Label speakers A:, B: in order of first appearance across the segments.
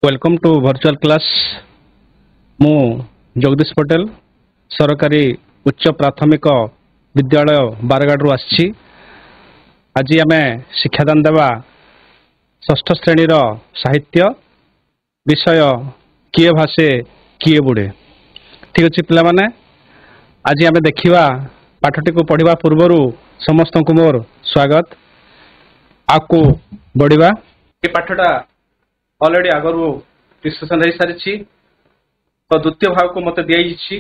A: Welcome to virtual class मु जगदीश पटेल सरकारी उच्च प्राथमिक विद्यालय बारगाड़ आसी आज आम शिक्षादान देवा षष्ठ श्रेणी साहित्य विषय किए भाषे किए बुड़े। ठीक अच्छे पिला माने आज आम देखा पाठटी को पढ़ा पूर्वर समस्त को मोर स्वागत। आपको बढ़िया ये पाठटा ऑलरेडी आगर डिस्कसन हो सारी तो द्वितीय भाग को मत दी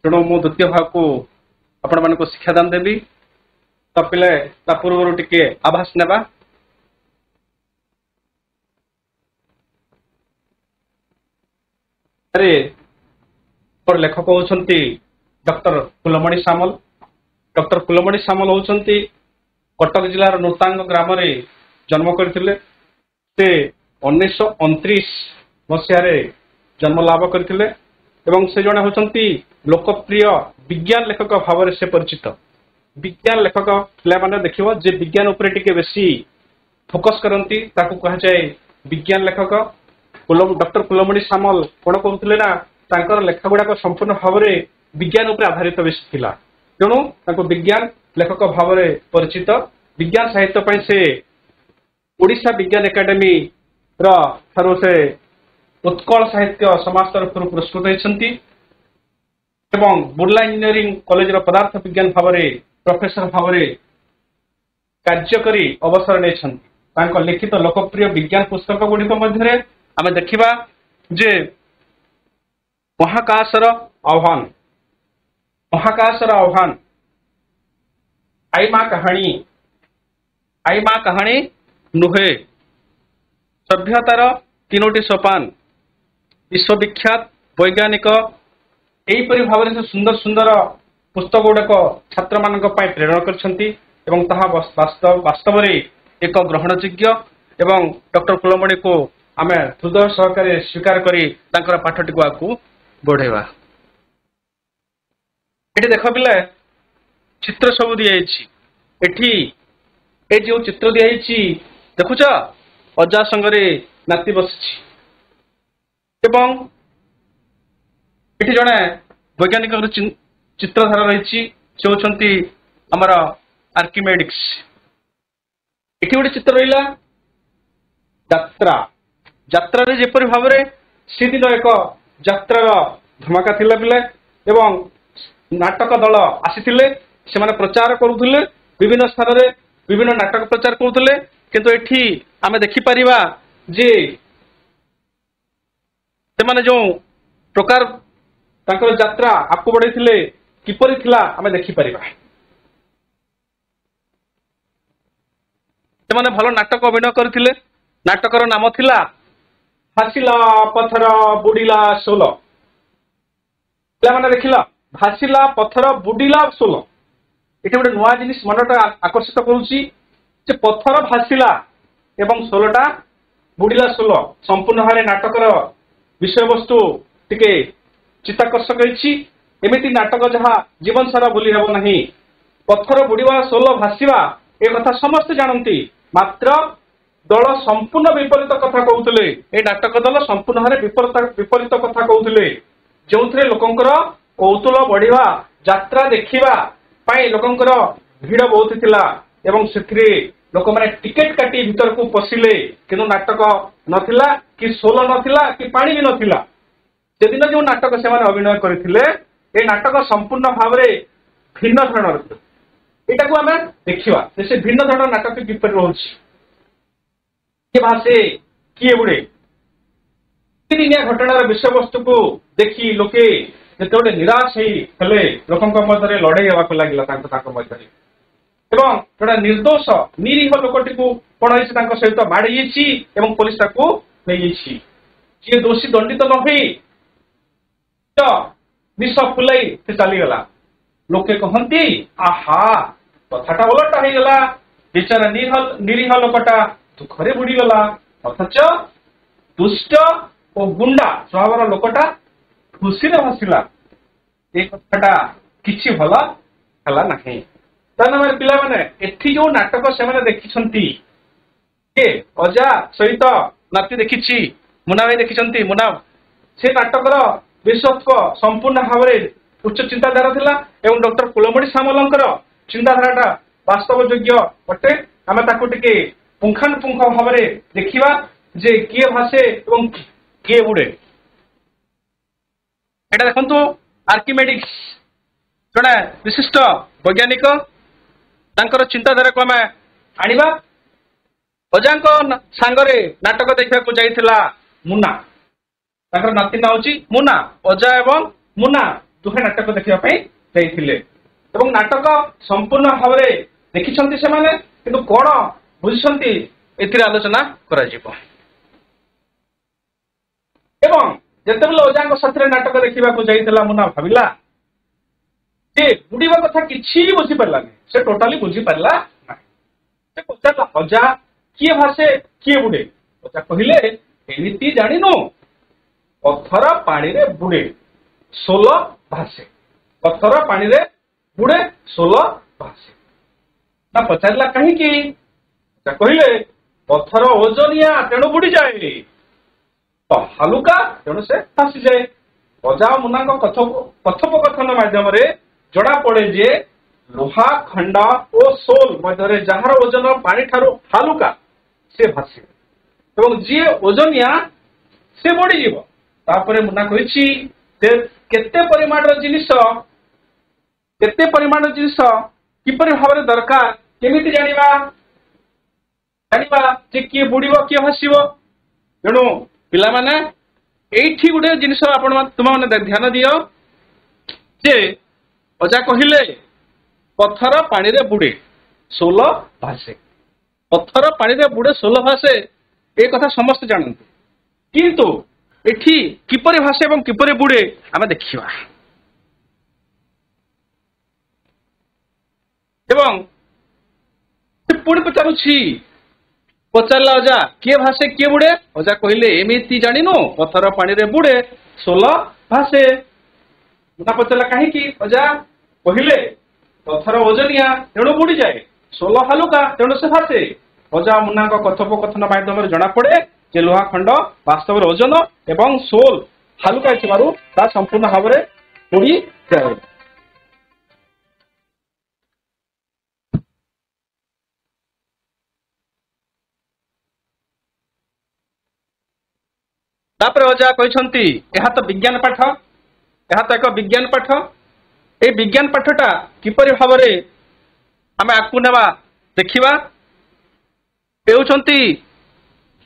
A: तेणु मु द्वितीय भाग को आपण मान शिक्षादान देवी तो पिले पूर्व टिके आभास नेबा। अरे लेखक होती डॉक्टर फुलमणि सामल। डॉक्टर फुलमणि सामल होती कटक जिलार नूतांग ग्राम जन्म करते 1929 मसीह जन्म लाभ करते से जड़े होती लोकप्रिय विज्ञान लेखक भाव से परिचित। विज्ञान लेखक पे देख जे विज्ञान उपरे टिके बेसी फोकस करती कह जाए विज्ञान लेखक। डॉक्टर फुलमणि सामल कौन कहते ना लेखा गुड़ाक संपूर्ण भाव में विज्ञान उपर आधारित बेसी थिला तेणु विज्ञान लेखक भाव में परिचित। विज्ञान साहित्य से ओडिशा विज्ञान एकेडमी ठारो से उत्कल साहित्य समाज तरफ पुरस्कृत होती बुर्ला इंजीनियरिंग कॉलेज पदार्थ विज्ञान भाव में प्रोफेसर भाव में कार्यकरी अवसर नहीं लिखित लोकप्रिय विज्ञान पुस्तक गुड़िक मध्य आम देखा जे महाकाशर आह्वान आई माँ कहानी नुहे सभ्यतार तीनोटी सोपान विश्वविख्यात वैज्ञानिक यहीपरि भाव से सुंदर सुंदर पुस्तक गुड़ाक छात्र मान प्रेरण करस्तव एक ग्रहणयोग्य एवं डॉक्टर फुलमणि को आम हृदय सहकार स्वीकार कर पाठटी को आगे बढ़ेवा। ये देख पिले चित्र सब दिखाई ए जो चित्र दिखाई देखुच अजा संगे नाती बसी जड़े वैज्ञानिक चित्रधारा रही से होती आमर आर्किमेडिक्स। ये गोटे चित्र रहा यात्रा यात्रा जेपरी भाव में से दिन एक यात्रार धमाका थिला पिले एवं नाटक दल आसी से प्रचार करुले विभिन्न स्थान में विभिन्न नाटक प्रचार करुले किंतु एठी आम देखिपर जे से जो प्रकार यात्रा आपको बढ़े किपरि थिला आम देखिपर से भल नाटक अभिनय करथिले। नाटकर नाम थिला भासिला पथर बुड़ीला सोल। पे देखिला भासिला पथर बुड़ीला सोल ये गोटे नुआ जिनिस मनटा आकर्षित करुच्ची पथर भासिला एवं सोलटा बुड़ीला सोल संपूर्ण भाव नाटकर विषय वस्तु टिके चित्ताकर्षक एमती नाटक जहाँ जीवन सारा भूली हेब नहीं। पथर बुड़ीवा सोल भाषा एक कथा समस्ते जानती मात्र दल संपूर्ण विपरीत कथा कहते ये नाटक दल संपूर्ण भाव विपरीत कथा कहते जो थे लोकंर कौतूहल बढ़िया यात्रा देखा लोकंर भीड़ बहुत थिला एवं से लोक मैंने टिकेट काटी भीतर को पशिले किंतु नाटक नथिला कि सोल नथिला कि पानी भी नथिला। से दिन जो नाटक से अभिनय करथिले ए नाटक संपूर्ण भाव में भिन्न धरण यहाँ को आम देखा से भिन्न धरण नाटक किपर रोचे किए भाषे किए बुड़े दिनिया घटनार विषय वस्तु को देखी लोके जो निराश होते लोकों मध्य लड़े होगा लगे एवं जोड़ा निर्दोष निरीह लोकटी को कौन है सहित माड़ी पुलिस नहीं जी दोषी दंडित न हो विष फुलाई से चलीगला लोके कहती आहा कथाटा ओलटा हो गला बेचारा निरीह लोकटा दुखरे बुड़ीगला अथच दुष्ट और गुंडा स्वभाव लोकटा खुशी भाषिला ये कथाटा किसी भल है ना। पे जो नाटक से देखी अजा सहित नाती देखी मुना भाई देखिछंती मुना से नाटकर विशेषत्व संपूर्ण भाव में उच्च चिंताधारा थिला एवं डॉक्टर कुलमणि सामलंकर चिंताधाराटा वास्तव योग्य अटे आम ताकू टिके पुंखानुपुंख भाव में देखिबा जे किए भाषे एवं किए बुड़े एटा देखंतु आर्किमेडिक्स जड़े विशिष्ट वैज्ञानिक तांकर चिंताधारा को आम आनिबा अजांक सांगरे नाटक देखा जाइथिला मुना तांकर नाती ना होची मुना अजा एवं मुना दुहे नाटक देखा जाइथिले एवं नाटक संपूर्ण भाव में देखिछंती से माने किंतु कोन बुझिछंती एथिरे आलोचना करा जिवो एवं जेतेबेले अजांक साथरे नाटक देखा जाइथिला मुना भाबिला जे बुड़ीबा कथा किछि बुझी पारलानी से टोटाली बुझी पारला ना से पचारला अजा किए भाषे किए बुड़े अजा कहिले एमिति जानिनु पत्थर पानी रे बुड़े सोल भाषे पत्थर पानी रे बुड़े सोल भाषे ना पचारला कहीं की अजा कहिले पत्थर ओजनिया तेणु बुड़ी जाए तो हालुका तेणु से भासी जाए अजा मुना कथोपकथन माध्यम जड़ा पड़े जे लोहा खंडा और सोल मध्य जार ओजन पानी ठारू हालुका से भाषे एवं जी ओजनिया से बढ़ी जीव तापरे मुना कहिछि केते परिमाण जिनिस किपरि भाव दरकार केमिति जानिबा जे किए बुड़ीबो किए भासिबो तेणु पिला माने एठी गुटे जिनिस आपण तुम माने ध्यान दियो जे अजा कहिले पत्थर पानी रे बुड़े सोल भाषे पत्थर पानी रे बुड़े सोल भाषे ए कथा समस्त जानते किंतु एठी किपरि भाषे एवं किपरि बुड़े आमे देखिबा एवं पुणी पचारला अजा किए भाषे किए बुड़े अजा कहिले एमिति जानिनु पत्थर पानी रे बुड़े सोल भाषे मुना पचारला कहीं अजा कहिले पत्थर ओजनिया तेणु बुड़ी जाए सोल हालुका तेणु से भाषे अजा मुना कथोपकथन माध्यम जना पड़े जे लोहा खंड वास्तव ओजन एवं सोल हालुका थिबारु ता संपूर्ण भाव में बुड़ी जाए तापर अजा कहते यह तो विज्ञान पाठ यह तो एक विज्ञान पाठ ए विज्ञान पाठटा किपरि भाव में आम आकु नेबा देखिबा हेउछंती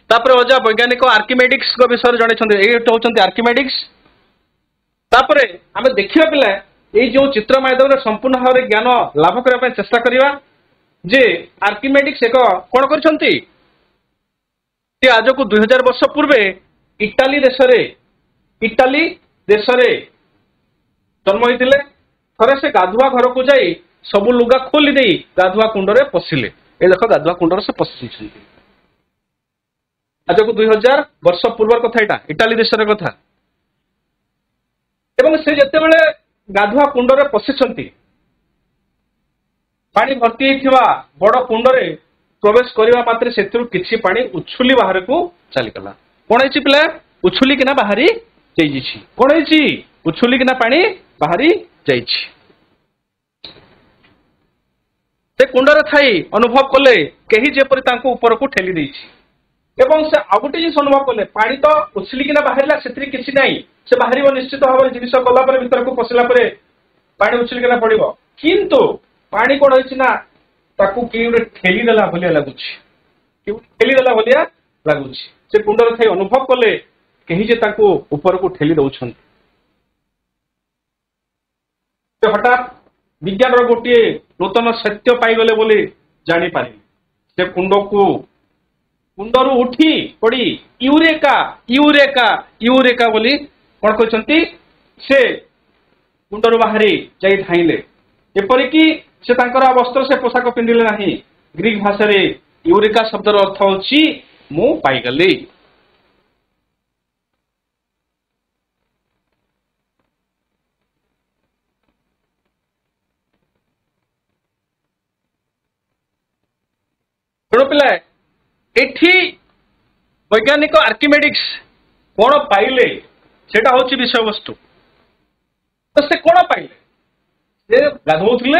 A: तापर अजा वैज्ञानिक आर्किमेडिक्स को विषय जणे ये होउछंती आर्किमेडिक्स तापर आम देखिबा पिला ये जो चित्र माध्यम संपूर्ण भाव में ज्ञान लाभ करने चेष्टा करिबा जे आर्किमेडिक्स एक कोन करछंती आज को 2000 वर्ष पूर्वे इटाली देश जन्म होते थे से गाधुआ घर को जाई सबु लुगा खोली दे गाधुआ कुंड में पशिले ए देख गाधुआ कुंड से पशि आज को 2000 वर्ष पूर्व कथा यहाँ इटाली देश कथा एवं से जिते गाधुआ कुंड में पशिंट पानी भर्ती होता बड़ कुंड में प्रवेश करने मात्र से किसी पानी उछुली बाहर को चलीगला कौन है पिला उछुली किना बाहरी जाइछि कौन है उछुली किना पानी बाहरी जाइछि से कुंडर थाई अनुभव कले कहीं जेपरि तांको ऊपर को ठेली देछि एवं से आ गोटे जिनिस अनुभव कले पानी तो उछुली किना बाहरला सेत्री किछि नाही से बाहरिबो निश्चित भाव जिनिस गला पर भीतर को पसिला परे पानी उछुली किना पड़िबो किंतु पानी कोन होइछि ना ताकू कि उडे ठेली देला भलिया लागुछि कि ठेली देला भलिया लागुछि से कुंडर थाई अनुभव कले कहीं जे ताको ऊपर को ठेली दउछन तो हठात विज्ञान गोटे नूतन सत्य पाईगले बोली जानी पारे से कुंडरू उठी पड़ी यूरेका यूरेका यूरेका बोली कौन कहते से कुंडरू बाहरी जाई धाइले एपरिकी से तांकर वस्त्र से पोशाक पिंधिले नाही ग्रीक भाषा रे यूरेका शब्दर अर्थ होछि मु पाईगली तेणु पिला एठी वैज्ञानिक आर्किमेडिक्स कौन पाइले सेटा होची विषय वस्तु। तो से कौन पाइले से गाधोउथिले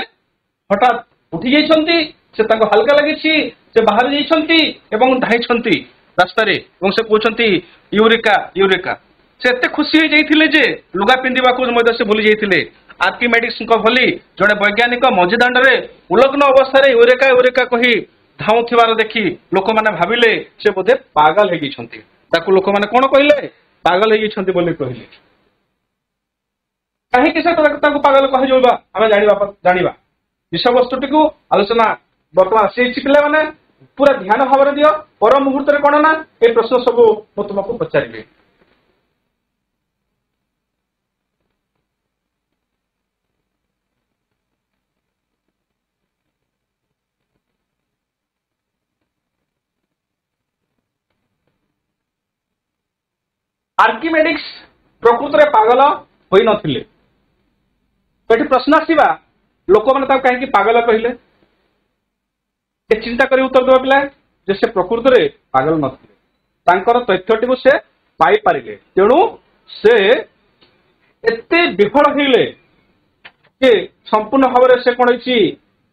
A: हठात उठी जाइछंती से ताको हल्का लगी से बाहर जाइछंती एवं धाइछंती रास्ता रे एवं से कहउछंती यूरिका यूरिका से एते खुशी हो जाइथिले जे लुगा पिंदिबा को मध्य से भूली जाइथिले। आर्किमेडिक्स को भली जड़े वैज्ञानिक मझीदांड रे उलग्न अवस्था रे यूरेका यूरेका कही धाउथिबार देखि लोक माने भाबिले से बोधे पागल हे गिछंती। ताकू लोक माने कोन कहिले पागल हे गिछंती बोली कहिले। काहे कि से ताकू पागल कहि जोबा हम जानिबा विषय वस्तुटी को आलोचना वर्तमान से पिला माने पूरा ध्यान भाव दियो। पर मुहूर्त रे कोन ना ए प्रश्न सब मो तुमको पचारिबे। आर्किमेडिक्स प्रकृत में पागल होई नथिले। तो प्रश्न आसवा लोक मैंने कहीं पागल कहले चिंता कर उत्तर देवा पिला जे से प्रकृत में पागल नथिले तथ्यटी को से पाई पारिले तेणु से एते विफल होइले कि संपूर्ण भाव से कौन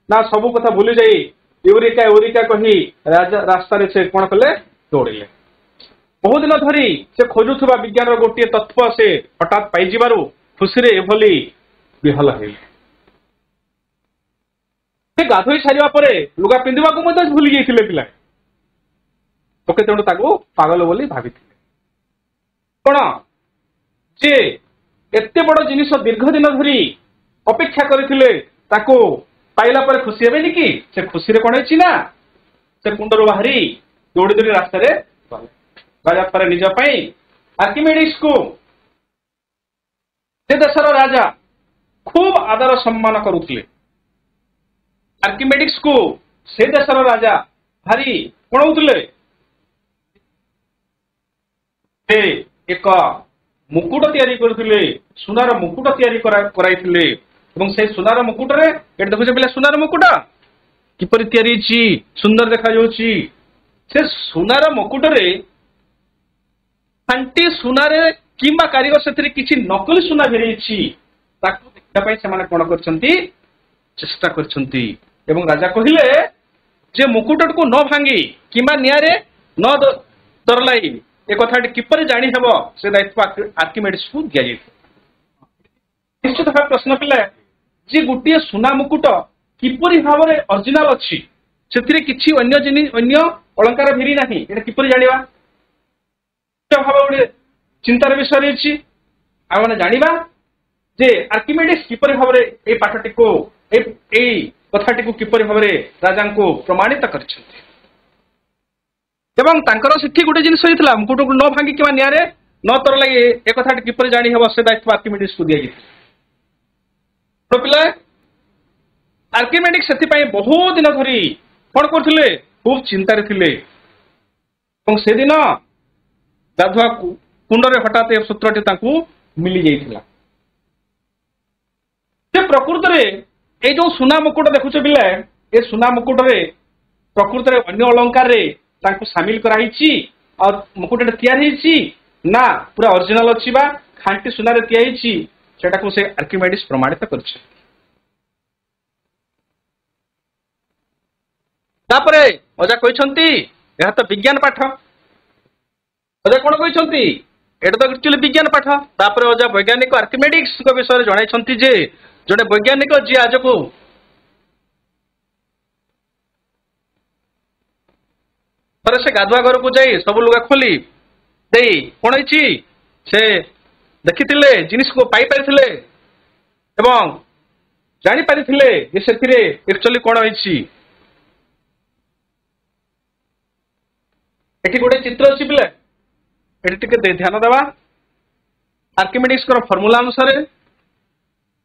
A: ना सबू कथा भूली जाई यूरिका यूरिका कही रास्तार से कौन कले दौड़िले। बहुत दिन धरी से खोजुवा विज्ञान गोटे तत्व से हठात पाई खुशी रे एभली विहल होइले। से गाधोई सारिबा परे लुगा पिंदिबा को मते भूली जाइथिले पिला ओके तेणु ताको पागल बोली भाबिथिले। कोन जे एते बड़ जिनिस दीर्घ दिन धरी अपेक्षा करथिले ताको पाइला पर खुशी हेबेनी कि से खुशी रे कोन हेछि ना से कुंडरो बाहरी दौड़ी दौड़ी रास्ता रे राजा पर निज पाई आर्किमेडिक्स को से देशर राजा खूब आदर सम्मान करुले। आर्किमेडिक्स को से देशर राजा भारी पढ़ाउले। से एक मुकुट तैयारी करथिले सुनार मुकुट तैयारी कराइथिले एवं से सुनार मुकुट रे एट देखुछे पिला सुनार मुकुट किपरि तैयारी छि सुंदर देखा जाउछि। से सुनार मुकुट रे खांटी सुनारे किंबा कारीगर से किसी नकली सुना भेरेछि ताकू देखा पाई से माने कोन करछंती चेष्टा करछंती एवं राजा कहिले जे मुकुट को न भांगी किंबा नियारे न दरलाई ए कथाटी किपरि जानि हेबो से दायित्व आर्किमेडिक्स को दिया जाय। निश्चित भाव प्रश्न पिला जे गुटिए सुना मुकुट किपरि भाबरे ओरिजिनल अछि सेतिरे किछि अन्य जिनिस अन्य अलंकार भेरी नाही एटा किपरि जानिबा भाव गोटे चिंतार विषय रही आम जाना जे आर्किमेडिक्स किपरि भाव में पाठटी को कथाटी को किपरि भाव राजा को प्रमाणित कर गोटे जिन मुकुट को न भांगी कि निरे न तर लगे ए कथाटी किपरि जानी हे से दायित्व आर्किमेडिक्स को दिया तो पिला आर्किमेडिक्स से बहुत दिन धरी कौन करथिले खूब चिंतार थिले से दिन गाधुआ कुंडरे हठात ए सूत्रटी तांकू मिली जाइथिला। से प्रकृत रे ए जो सुना मुकुट देखुचे बिले ए सुना मुकुट रे प्रकृत रे अन्य अलंकार रे तांकू शामिल कराइछि और मुकुट तैयार हिछि ना पूरा ओरिजिनल अछि बा खांटी सुना रे तैयार हिछि सेटा को से आर्किमेडिक्स प्रमाणित करछि। तापरे अजा कहिसंती एहा तो विज्ञान पाठ अजा कौन कहते एटा तो एक्चुअली विज्ञान पाठ तापर अजा वैज्ञानिक आर्किमेडिक्स विषय जन जे जड़े वैज्ञानिक जी आज को थे से गाधुआ घर को जाई सब लुगा खोली दे कौन से देखी जिनिस को पाई पारिथिले एवं जानी पारिथिले जे सेथिरे एक्चुअली कौन एठी गोटे चित्र अछि पिले ये ध्यान देवा आर्किमेडिक्स फर्मुला अनुसार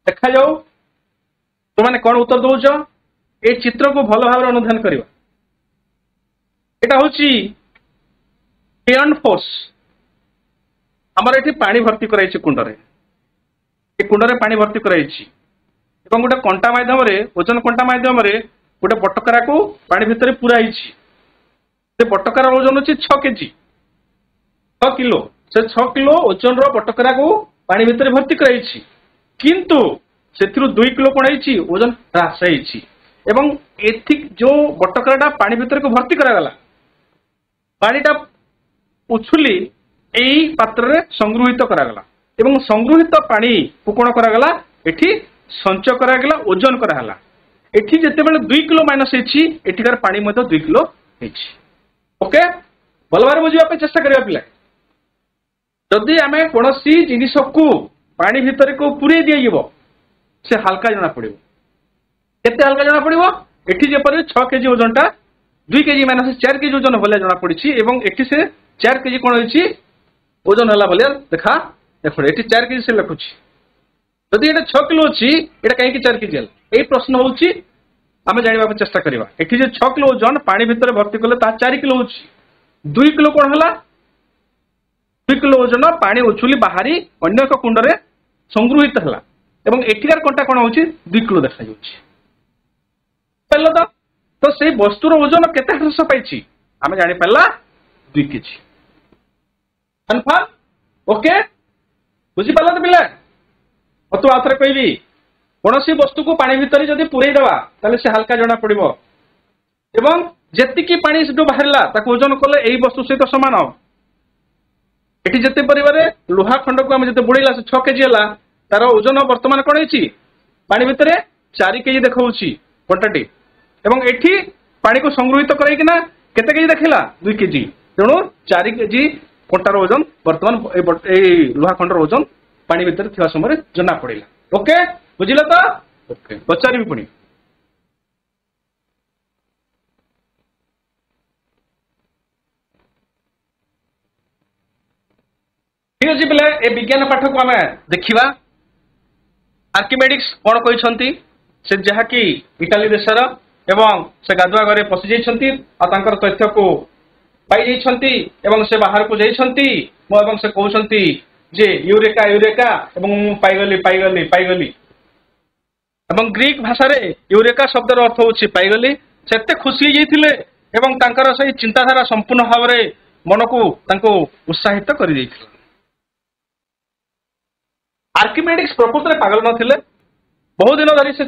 A: देखा जाऊ तुमने कौन उत्तर दौच ये चित्र को भल भाव अनुधान करवा। यहाँ हूँ फोर्स आमर ये पानी भर्ती कराई कुंडरे ये कुंडरे पानी भर्ती कराई गोटे कंटा मध्यम ओजन कंटा मध्यम गोटे बटकरा को पानी भितर पूरा बटकार ओजन अच्छी 6 केजी 6 किलो से 6 किलो ओजन बटकरा को पानी भितर भर्ती कराई किंतु से 2 किलो कौन है ओजन ह्रास एवं एथिक जो बटकराटा पानी भितर को भर्ती करागला पानीटा उछुली यही पात्र रे संगृहित करागला एवं संगृहित पानी को कौन करागला एठी संचय करागला ओजन करागला एठी जेतेबेले 2 किलो माइनस हेछि एठिकार पानी मध्य 2 किलो हेछि ओके भलभार बुझिबा पे चेष्टा करिया पिला जदि आमे कोनोसी जिनिस को पानी भितर को पुरे दियजिवो से हल्का जना पड़िबो केते हल्का जना पड़िबो एठी जेपरि 6 केजी ओजनटा 2 केजी माइनस 4 केजी ओजन भले जना पड़िछि एवं एठी से 4 केजी कोन होइछि ओजन हला भले देखा देखो एठी 4 केजी से लिखुछि जदि एटा 6 किलो अछि एटा काहे कि 4 केजी हल ए प्रश्न होउछि आमे जानिबा पे चेष्टा करिबा एठी जे 6 किलो ओजन पानी भितर भर्ती करले ता 4 किलो होछि 2 किलो कोन हला 2 किलो ओजन पानी उछुली बाहरी अन्य एक कुंड रे संगृहित हला एवं एठिकार कंटा कोन होछि 2 किलो देखा जाउछि पहला तो से वस्तुर ओजन केते ह्रास पाइछि आमे जानि पल्ला 2 केजी कन्फर्म ओके बुझी पल्ला तो पिला अतु आथरे कहबी कोनोसी वस्तु को पानी भितर जदि पुरै देबा ताले से हल्का जना पड़िबो एवं जेतिकी पानी से बाहरला ताको ओजन करले एही वस्तु सहित समान हो एठी जते परिवारे लोहा खंड को हम जते बुड़ैला से 6 केजी हला तार ओजन वर्तमान कोन हेछि पानी भितर 4 केजी देखाउछि क्वांटिटी एवं एठी पानी को संग्रहित कराई किना केते केजी देखिला 2 केजी तेणु 4 केजी कोटार ओजन वर्तमान ए लोहा खंडर ओजन पानी भितर थिवा समय जना पड़िला ओके बुझिला तो ओके पचारि पुणी ठीक अछि पिले ए विज्ञान पाठ को हमें देखिबा आर्किमेडिक्स कोन कहिसंती से जहा कि इटाली देशर एवं से गाधुआ घरे पसि जाइछंती आ तांकर तथ्य को पाई जाइछंती एवं से बाहर को जाइछंती मो एवं से कहउछंती जे यूरेका यूरेका एवं पाइगली पाइगली पाइगली एवं ग्रीक भाषा रे यूरेका शब्दर अर्थ होछि पाइगली सेते खुशी जाइथिले एवं तांकर सही चिंताधारा संपूर्ण भाव रे मन को तांको उत्साहित करि दैथिले आर्किमेडिक्स प्रकृत रे पागल नथिले बहुत दिन धरि से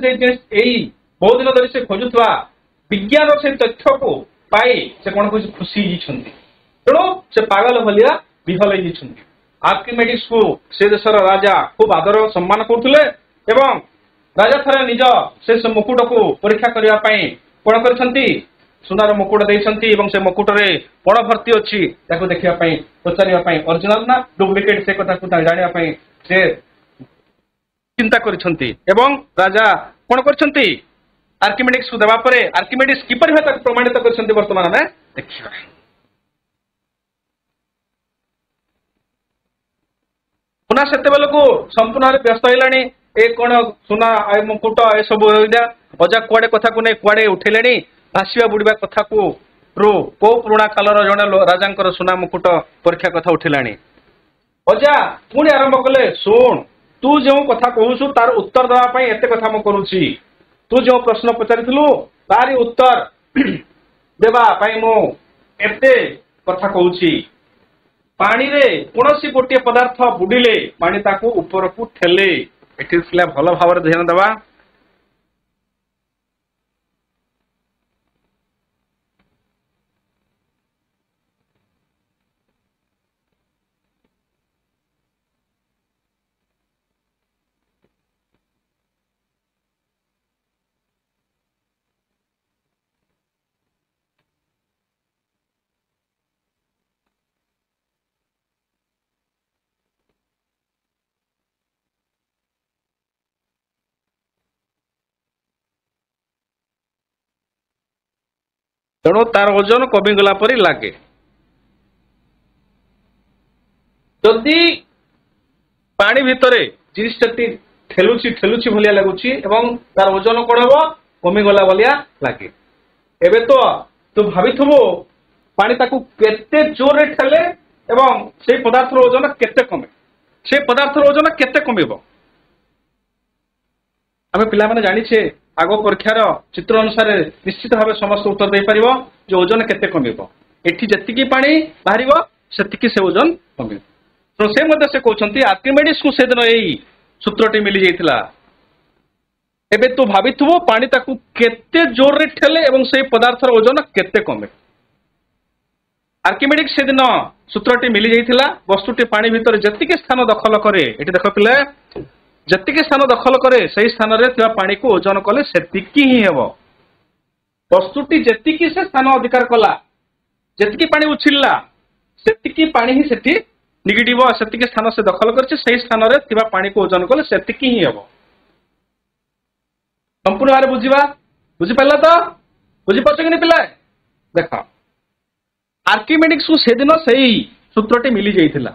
A: बहुत दिन धरि से खोजुथवा विज्ञान से तथ्य को पाई से कोन को खुशी जिछंती तेणु से पागल भलिया विफल जिछंती आर्किमेडिक्स को से देशर राजा खूब आदर सम्मान करथुले एवं राजा थरे निज से मुकुट को परीक्षा करिया पई कोन करछंती सुनार मुकुट देइछंती एवं से मुकुट रे कोन भर्ती अछि ताको देखिया पई पचारिया पई ओरिजिनल ना डुप्लिकेट से कथा को जानिया पई से चिंता करछंती एवं राजा कोन करछंती आर्किमेडिक्स को देबा परे आर्किमेडिक्स किपर भाता प्रमाणित करछंती वर्तमान में देखिबा पुनः सेते बेल को संपूर्ण व्यस्त होइलानी ए कोन सुना ए मुकुट ए सब होइदा अजा कुआडे कथा को नै कुआडे उठेलेनी भासिया बुडीबा कथा को रो को पुराना कालर जने राजांकर सुना मुकुट परीक्षा कथा उठेलानी अजा पुणी आरंभ कले सुन तू जो कथा कहूछु तार उत्तर देवा पई एते कथा म करूछि तू जो प्रश्न पचारिथिलु तारी उत्तर देवा पई मो एते कथा कहूछि पानी रे कोनोसी गोटे पदार्थ बुडिले पानी ताको ऊपर को ठेले एठी सिला भलो भावर ध्यान देवा तेणु तार ओजन कमी गला परी लागे जदि पानी भितरे जिनिसटी ठेलुची ठेलुची भलिया लागुची एवं तार ओजन कोन हबो कमी गला भलिया लागे एबे तो तू भाबिथबो पानी ताकू केते जोर रे ठेले एवं से पदार्थर ओजन केते कमे से पदार्थर ओजन केते कमिबो आमे पिला माने जानि छे आगो परीक्षार चित्र अनुसार निश्चित भाव समस्त उत्तर दे पारिबो जो ओजन केते कमिबो एठी जतिकी पानी बाहरिबो सेतिकी से ओजन कमिबो तो से कहते आर्किमेडिस को सेदिन यही सूत्रटी मिली जाइथिला। एबे तू भाविथुबो पानी ताकू केते जोर रे ठेले एवं से पदार्थर ओजन केते कमे। आर्किमेडिस सेदिन सूत्रटी मिली जाइथिला वस्तुटी पानी भितर जतिके स्थान दखल करे एटी देख पिले जतिके स्थान दखल करे सही स्थान रे थिबा पानी को ओजन कले सेतिकी ही हेबो। वस्तुटी जतिकी से स्थान अधिकार कला जतिकी पानी उछिल्ला सेतिकी पानी ही सेठी निगेटिव सेतिकी स्थान से दखल करछि सही स्थान रे थिबा पानी को ओजन कले सेतिकी ही हेबो। संपूर्ण भाव बुझा बुझी पारा तो बुझी पार्छ कि पिला देख आर्किमेडिस को सेदिन सही सूत्रटी मिली जाइथिला।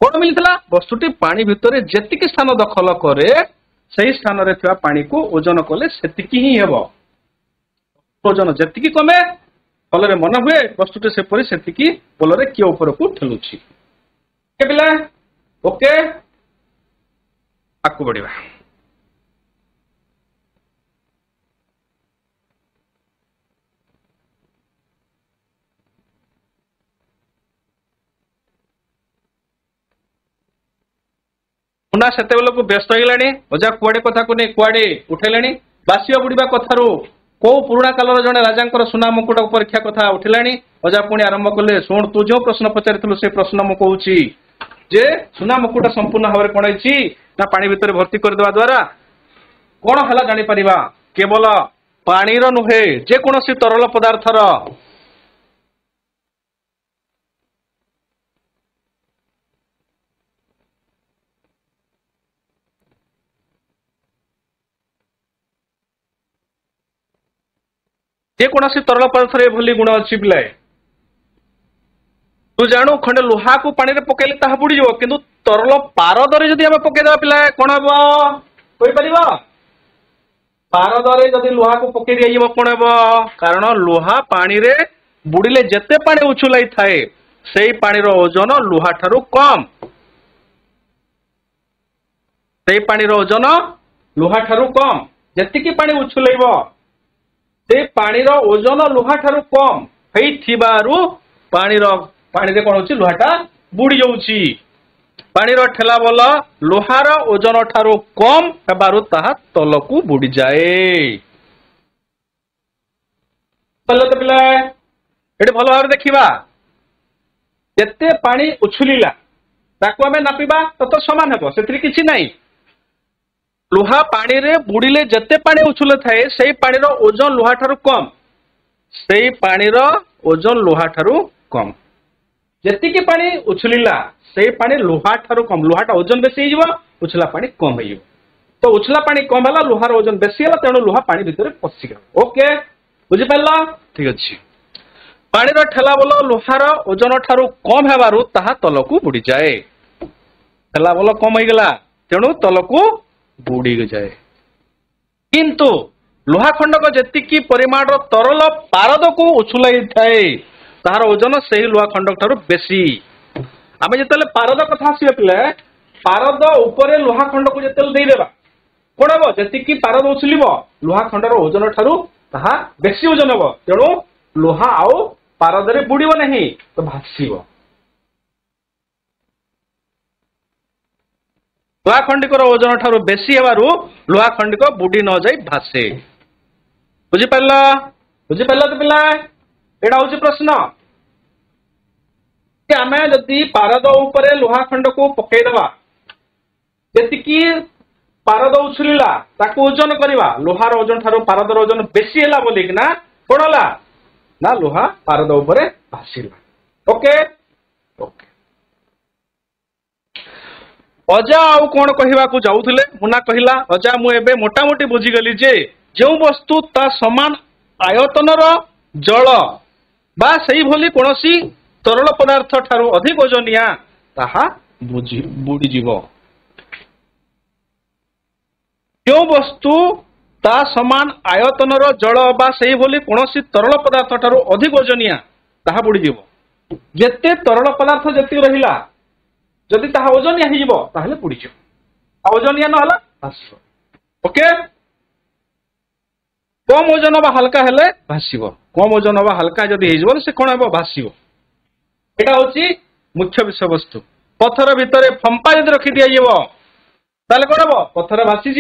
A: कौन मिलता वस्तुटी पानी भितर जेतिकी स्थान दखल करे सही स्थान रे थिबा पानी को ओजन कले सेतिकी ही हेबो। ओजन जेतिकी कमे फल रे मन हुए वस्तुटी सेपरि सेतिकी बल रे किए ऊपर को ठेलुछि। के पिला ओके आकु बढ़िबा। मुना सेते बेलू व्यस्त होगलानी अजा कुआडे कथा को नहीं कुआडे उठेलानी बासिया बुड़ीबा कथारू को पुराणा कालर जड़े राजा सुना मुकुट परीक्षा कथा उठिलानी अजा पुणी आरंभ कले शुण तू जो प्रश्न पचारि से प्रश्न मु कहूँ जे सुना मुकुट संपूर्ण भाव में कौन ना पानी भितर भर्ती करदेवा द्वारा कौन है जापर केवल पानीर नुहे जेकोसी तरल पदार्थर जेकोसी तरल पदार्थ एभली गुण अच्छी पिलाए तू जानू खंडे लुहा को पानी पकड़े ताहा बुड़ी जाव किंतु तरल पारदरे जदि आम पकईदेवा पिलाए कौन हम कहीपर पारदरे जदि लुहा को पकई दिया कौन हम कारण लुहा पानी रे बुड़िले जेते पानी उछुलाई थाए से पानीर ओजन लुहा ठारू कम से पानीर ओजन लुहा ठारू कम जेतिकी पानी उछुलैब से पानीर ओजन लुहा ठारू कम हेइथिबारु पानीर पानी रे कौन होची लुहाटा बुड़ी जाउची पानीर ठेला बल लुहार ओजन ठारू कम हेबारु ताहा तलकू बुड़ी जाए। चलो तो पिला एटी भल भाव देखिबा जेते पानी उछुलिला ताकू आमे नापिबा तो समान हेबो सेतरी किछि नाही। लुहा पानी रे बुड़िले जेते पानी उछुले थाए सेई पानीर ओजन लुहा ठारू कम सेई पानीर ओजन लुहा ठारू कम जेतिकी पानी उछुलिला सेई पानी लुहा ठारू कम लुहाटा ओजन बेसी होइबो उछला पानी कम होइबो तो उछला पानी कम होला लुहार ओजन बेसी होला तेणु लुहा पानी भितर पसी गला। ओके बुझी पारला ठीक अछि। पानीर ठेला बल लुहार ओजन ठारू कम हेबारु ताहा तलकू बुड़ी जाए ठेला बल कम होई गला तेणु तलकू बुड़ी जाए किंतु लुहा खंडक जेतिकी परिमाण तरल पारद को उछुलाई थाए तार ओजन से ही लुहा खंडक ठारू बेसी। आम जो पारद कथा आसवे पिले पारद उपरे लुहा खंड को जो देदेबा कौन हम जी पारद उछुल लुहा खंडर ओजन ठारू ताहा बेसी ओजन हम तेणु लुहा आउ पारद बुड़ब नहीं तो भाषिब लुहा खंडिकर ओजन ठारू बेसी हेबारु लुहा खंडिक बुड़ी न जाई भासे। बुझीपार तो पिला एटा हूँ प्रश्न कि आम जदि पारद उपरे लुहा खंड को पकईदबा जी पारद उछुलिला ताकू ओजन करवा लुहार ओजन ठारू पारदर ओजन बेसी है बोलिकिना कौन है ना लुहा पारद उपरे भासिला। ओके ओके अजा आउ कौन कहवाकू जाऊले मुना कहला अजा मुझे मोटामोटी बुझीगली जे जो वस्तु ता समान आयतनर जल बा सही भली कोनोसी तरल पदार्थ ठारू अधिक ओजनिया ताहा बुड़ी जीवो जो वस्तु ता समान आयतनर जल बा सही भली कोनोसी तरल पदार्थ ठारू अधिक ओजनिया ताहा बुड़ी जीवो जेते तरल पदार्थ जेति रहिला जदि ताहा ओजनिया हिजिबो ताहले बुड़ी जीवो ओजनिया न हला भासिबो। ओके कम ओजन बा हल्का हेले भासिबो कम ओजन बा हल्का जदि हिजिबो से कोन हेबो भासिबो। एटा होची मुख्य विषय वस्तु। पत्थर भितर फंपा जदि रखी दिया ताले कौन हम पत्थर भासीज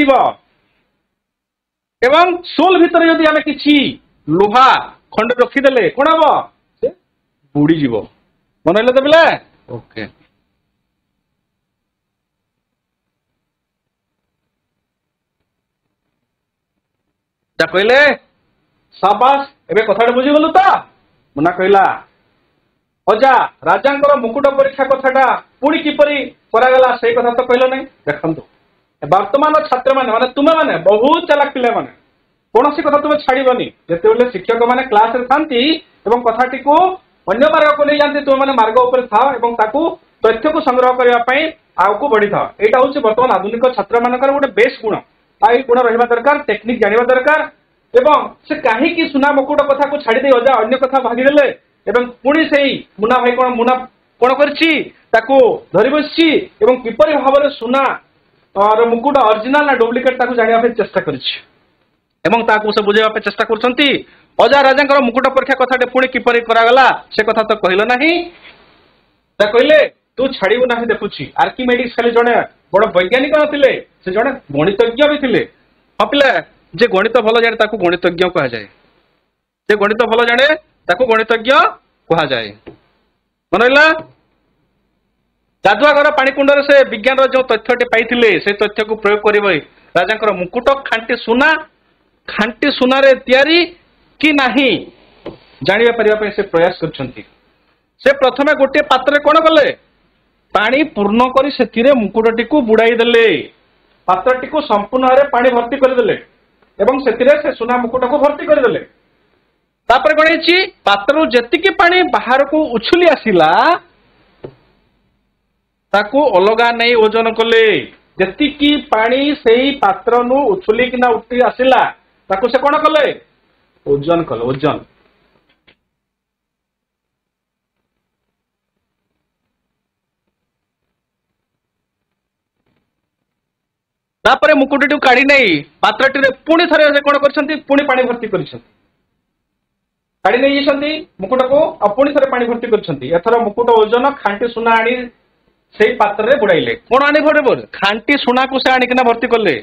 A: एवं सोल भितर जदि आम कि लुहा खंड रखीदे कौन हम से बुड़ीज मन है तो पिला ओके कहले साबास एबे कथा बुझीगलु तो मुना कहला अजा राजा मुकुट परीक्षा कथाटा पुणी किपरि करागला से कथा तो कहल नहीं देखु वर्तमान छात्र मैंने माने तुम मैंने बहुत चालाक पिला माने कौन सी कथा तुम्हें छाड़बनी जिते शिक्षक मैंने क्लास था कथाटी को अन्य मार्ग को नहीं जानते तुम मैंने मार्ग उपर था तथ्य को संग्रह करने आगे बढ़ी था यहाँ हूँ बर्तमान आधुनिक छात्र मानकर गोटे बेस गुण आई गुण रहा दरकार टेक्निक जानवा दरकार एवं से कहीं सुना मुकुट कथा को छाड़ी अजा अन्य कथा भागीदेले पुणी से मुना भाई मुना कौन कर धरी बस किपर भाव में सुना और मुकुट ओरिजिनल ना डुप्लिकेट जाना चेष्टा कर बुझेवा चेष्टा कर अजा राजा मुकुट परीक्षा कथा पुणी किपर करागला से कथा तो कहल ना कहले तू छाड़ू ना देखुची आर्किमेडिक्स खाली जड़े बड़ वैज्ञानिक नथिले से जड़े गणितज्ञ भी थे हाँ पिला जे गणित भल जाने ताकू गणितज्ञ कह जाए जे गणित भल जाने ताकू गणितज्ञ कह जाए मन है जादुआगर पाणिकुंडर से विज्ञान जो तथ्यटे पाई से तथ्य को प्रयोग करेंगे राजा मुकुट खांटी सुना रे तैयारी कि नहीं जानिबा परिबा से प्रयास कर प्रथमे गोटे पात्र कौन कले पानी पूर्ण कर से मुकुटटी को बुड़ाई देले पात्रटी को संपूर्ण भाव पानी भर्ती करदेले से सुना मुकुट को भर्ती करदेले तापर कौन पात्र जेतिकी पानी बाहर को उछुली आसिला ताकू अलगा नहीं ओजन कले जेतिकी पानी से पात्र नु उछुली किना उठी आसिला ताकू से कौन कले ओजन कले ओजन तापर मुकुटटी काढ़ी नहीं पात्रटी पुणी थे से कौन कर पुणी पानी भर्ती कर काढ़ी नहीं मुकुट को पुणी थे पानी भर्ती कर मुकुट ओजन खांटी सुना आनी से पात्र रे बुड़ाइले कौन आनी भरे खांटी सुना को से आनिकिना भर्ती कले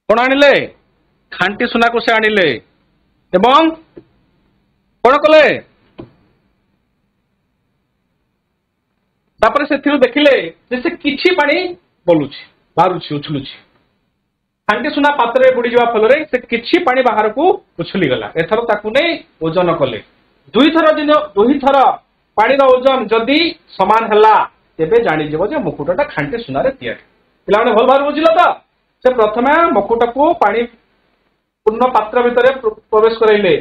A: कौन आनिले खांटी सुना को से आनिले एवं कौन कले तापर से देखिले से किछि पानी बोलुछि बाहरुछि उछलुछि खांटी सुना पात्र बुड़ी जावा फल से किछि पानी बाहर को उछली गला एथर ताकू नहीं ओजन कले दुई थर पानी ओजन जदि समान हला तेबे जानि जेबो जे मुकुटटा खांटी सुना रे तैयार पिला माने भल भार बुझिलो तो से प्रथमे मुकुट को पानी पूर्ण पात्र भितर प्रवेश कराइले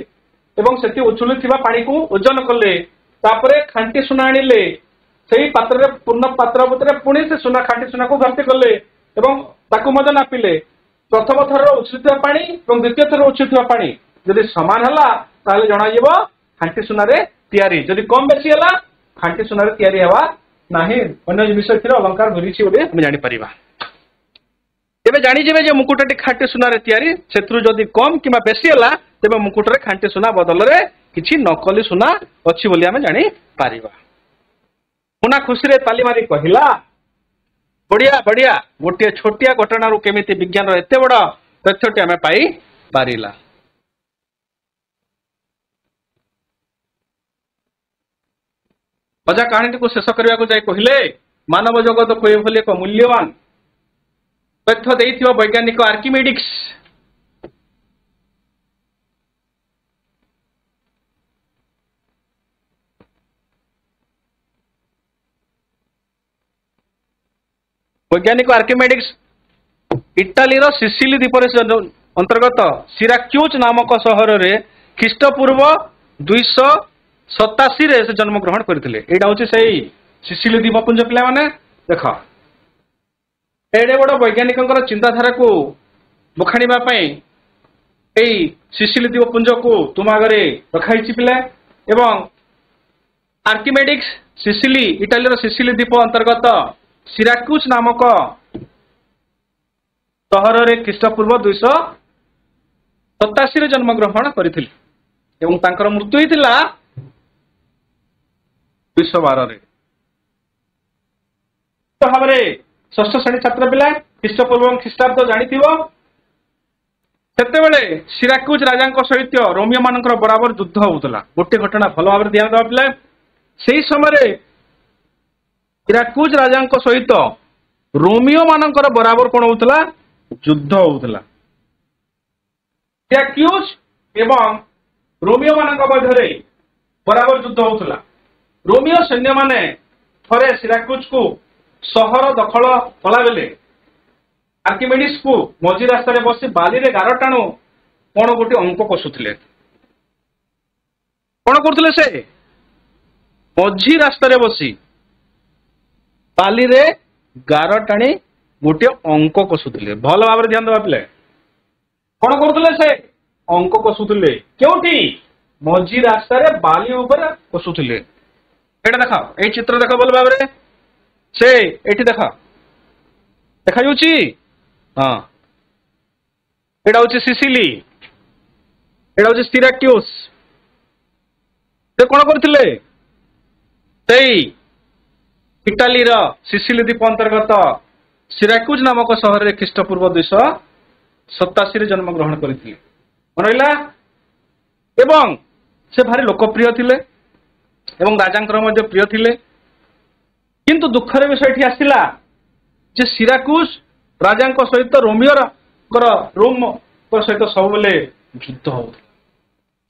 A: से उछुलुथिबा पानी को ओजन कले तापरे खांटी सुना आनिले सेही पात्र रे पूर्ण पात्र भितर पुणी से सुना खांटी सुना को भर्ती कले ताकू मजा नापिले प्रथम थर उछुलुथिबा पानी और द्वितीय थर उछुलुथिबा पानी जदि समान हला ताले जणा जेबो खांटी सुना रे तैयारी जदि कम बेसी हला खांटी सुना रे तैयारी हेबा नाही अन्य विषय थिर अलंकार धरिछि बोले हम जानि परिबा तेबे जानि जेबे जे मुकुटटी खांटी सुना रे तैयारी सेत्रु जदि कम किबा बेसी हला तेबे मुकुट रे खांटी सुना बदल रे किछि नकली सुना अछि बोली हम जानि परिबा मुना खुशी रे ताली मारी कहिला बढ़िया बढ़िया गोटे छोटिया घटना केमिति विज्ञान एत बड़ तथ्यटी आम पाई पारिला अजा कहानी को शेष करने को जाए कहले मानव जगत को एक मूल्यवान तथ्य देइथिबा वैज्ञानिक आर्किमेडिक्स वैज्ञानिक आर्किमेडिक्स इटाली सिसिली द्वीप अंतर्गत सिराक्यूज नामक सहर में ख्रीष्टपूर्व 287 से जन्म ग्रहण करते यहाँ हूँ से सिसिली द्वीपपुंज पिला माने देख एडे बड़ वैज्ञानिक चिंताधारा को बखाणीवाई सिसिली द्वीपपुंज को तुम आगे रखाई पिला एवं आर्किमेडिक्स सिसिली इटाली सिसिली द्वीप अंतर्गत सिराक्यूज नामक ସହରରେ ଖ୍ରୀଷ୍ଟପୂର୍ବ 287 ଜନ୍ମଗ୍ରହଣ କରିଥିଲେ ଏବଂ ତାଙ୍କର ମୃତ୍ୟୁ ହୋଇଥିଲା 212 ଭାବରେ। ଷଷ୍ଠ ଶ୍ରେଣୀ ଛାତ୍ର ପିଲା ଖ୍ରୀଷ୍ଟପୂର୍ବ ଏବଂ ଖ୍ରୀଷ୍ଟାବ୍ଦ ଜାଣିଥିବ। ସେତେବେଳେ ସିରାକୁଜ ରାଜାଙ୍କ ସହିତ ରୋମିଓ ମାନଙ୍କର ବରାବର ଯୁଦ୍ଧ ହଉଥିଲା। ଗୋଟିଏ ଘଟଣା ଭଲ ଭାବରେ ଧ୍ୟାନ ଦେବା ପିଲା, ସେହି ସମୟରେ ସିରାକୁଜ ରାଜାଙ୍କ ସହିତ ରୋମିଓ ମାନଙ୍କର ବରାବର କଣ ହଉଥିଲା? ଯୁଦ୍ଧ ହଉଥିଲା। ସିରାକ୍ୟୁଜ ଏବଂ ରୋମିଓ ମାନଙ୍କ ମଧ୍ୟରେ ବରାବର ଯୁଦ୍ଧ ହଉଥିଲା। ରୋମିଓ ସୈନ୍ୟମାନେ ଥରେ ସିରାକୁଜକୁ ସହର ଦଖଲ କଲା ବେଲେ ଆର୍କିମେଡିସକୁ ମଝି ରାସ୍ତାରେ ବସି ବାଲିରେ ଗାର ଟାଣୁ କଣ ଗୋଟେ ଅଙ୍କ କଷୁଥିଲେ। କଣ କରୁଥିଲେ ସେ? ମଝି ରାସ୍ତାରେ ବସି ବାଲିରେ ଗାର ଟାଣି ଗୋଟିଏ ଅଙ୍କ କଷୁଥିଲେ। ଭଲ ଭାବରେ ଧ୍ୟାନ ଦେବା ପିଲେ। କଣ କରୁଥିଲେ ସେ? ଅଙ୍କ କଷୁଥିଲେ। କେଉଁଠି? ମଝି ରାସ୍ତାରେ ବାଲି ଉପରେ କଷୁଥିଲେ। ଏଇଟା ଦେଖ, ଏଇ ଚିତ୍ର ଦେଖ ଭଲ ଭାବରେ। ସେ ଏଠି ଦେଖ, ଦେଖାଯାଉଛି? ହଁ, ଏଇଟା ହଉଛି ସିସିଲି, ଏଇଟା ହଉଛି ସିରାକ୍ୟୁଜ। ସେ କଣ କରିଥିଲେ? ସେଇ ଇଟାଲୀର ସିସିଲି ଦ୍ୱୀପ ଅନ୍ତର୍ଗତ ସିରାକ୍ୟୁଜ ନାମକ ସହରରେ ଖ୍ରୀଷ୍ଟପୂର୍ବ 287 ଜନ୍ମଗ୍ରହଣ କରିଥିଲେ। ମନେ ରହିଲା? ଏବଂ ସେ ଭାରି ଲୋକପ୍ରିୟ ଥିଲେ ଏବଂ ରାଜାଙ୍କର ମଧ୍ୟ ପ୍ରିୟ ଥିଲେ। କିନ୍ତୁ ଦୁଃଖର ବିଷୟ ଏଠି ଆସିଲା ଯେ ସିରାକୁଜ ରାଜାଙ୍କ ସହିତ ରୋମଙ୍କ ସହିତ ସବୁବେଳେ ଯୁଦ୍ଧ ହେଉଥିଲା